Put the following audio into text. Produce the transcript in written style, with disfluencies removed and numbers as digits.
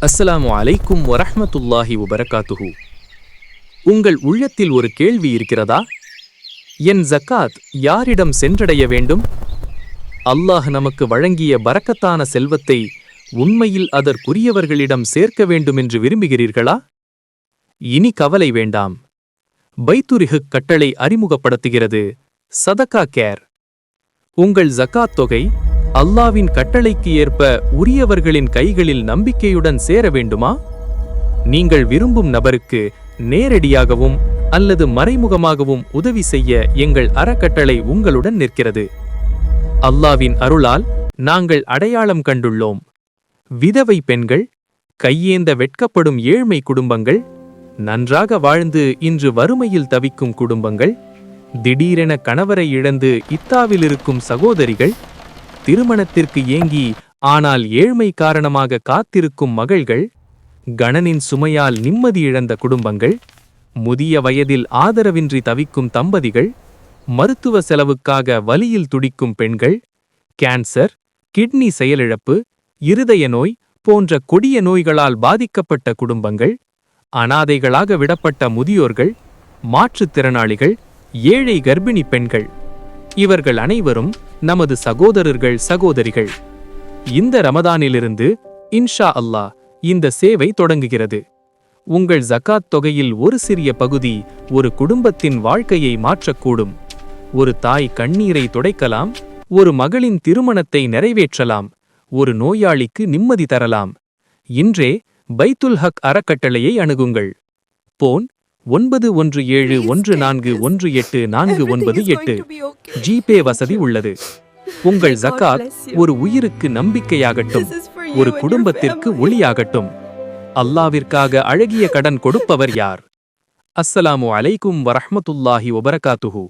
அஸ்ஸலாமு அலைக்கும் வரஹ்மத்துல்லாஹி வபரகாத்துஹு. உங்கள் உள்ளத்தில் ஒரு கேள்வி இருக்கிறதா? என் ஜக்காத் யாரிடம் சென்றடைய வேண்டும்? அல்லாஹ் நமக்கு வழங்கிய பரக்கத்தான செல்வத்தை உண்மையில் அதற்குரியவர்களிடம் சேர்க்க வேண்டுமென்று விரும்புகிறீர்களா? இனி கவலை வேண்டாம். பைத்துரிஹுக் கட்டளை அறிமுகப்படுத்துகிறது சதகா கேர். உங்கள் ஜக்காத் தொகை அல்லாவின் கட்டளைக்கு ஏற்ப உரியவர்களின் கைகளில் நம்பிக்கையுடன் சேர வேண்டுமா? நீங்கள் விரும்பும் நபருக்கு நேரடியாகவும் அல்லது மறைமுகமாகவும் உதவி செய்ய எங்கள் அறக்கட்டளை உங்களுடன் நிற்கிறது. அல்லாவின் அருளால் நாங்கள் அடையாளம் கண்டுள்ளோம். விதவை பெண்கள், கையேந்த வெட்கப்படும் ஏழ்மை குடும்பங்கள், நன்றாக வாழ்ந்து இன்று வறுமையில் தவிக்கும் குடும்பங்கள், திடீரென கணவரை இழந்து இத்தாவிலிருக்கும் சகோதரிகள், திருமணத்திற்கு ஏங்கி ஆனால் ஏழ்மை காரணமாக காத்திருக்கும் மகள்கள், கணனின் சுமையால் நிம்மதி இழந்த குடும்பங்கள், முதிய வயதில் ஆதரவின்றி தவிக்கும் தம்பதிகள், மருத்துவ செலவுக்காக வலியில் துடிக்கும் பெண்கள், கேன்சர், கிட்னி செயலிழப்பு, இருதய நோய் போன்ற கொடிய நோய்களால் பாதிக்கப்பட்ட குடும்பங்கள், அனாதைகளாக விடப்பட்ட முதியோர்கள், மாற்றுத்திறனாளிகள், ஏழை கர்ப்பிணி பெண்கள், இவர்கள் அனைவரும் நமது சகோதரர்கள் சகோதரிகள். இந்த ரமதானிலிருந்து இன்ஷா அல்லாஹ் இந்த சேவை தொடங்குகிறது. உங்கள் ஜக்காத் தொகையில் ஒரு சிறிய பகுதி ஒரு குடும்பத்தின் வாழ்க்கையை மாற்றக்கூடும். ஒரு தாய் கண்ணீரை துடைக்கலாம், ஒரு மகளின் திருமணத்தை நிறைவேற்றலாம், ஒரு நோயாளிக்கு நிம்மதி தரலாம். இன்றே பைத்துல் ஹக் அறக்கட்டளையை அணுகுங்கள். போன் 9171418498. ஜிபே வசதி உள்ளது. உங்கள் ஜக்காத் ஒரு உயிருக்கு நம்பிக்கையாகட்டும், ஒரு குடும்பத்திற்கு ஒளியாகட்டும். அல்லாவிற்காக அழகிய கடன் கொடுப்பவர் யார்? அஸ்ஸலாமு அலைக்கும் வரஹ்மத்துல்லாஹி வபரகாத்துஹு.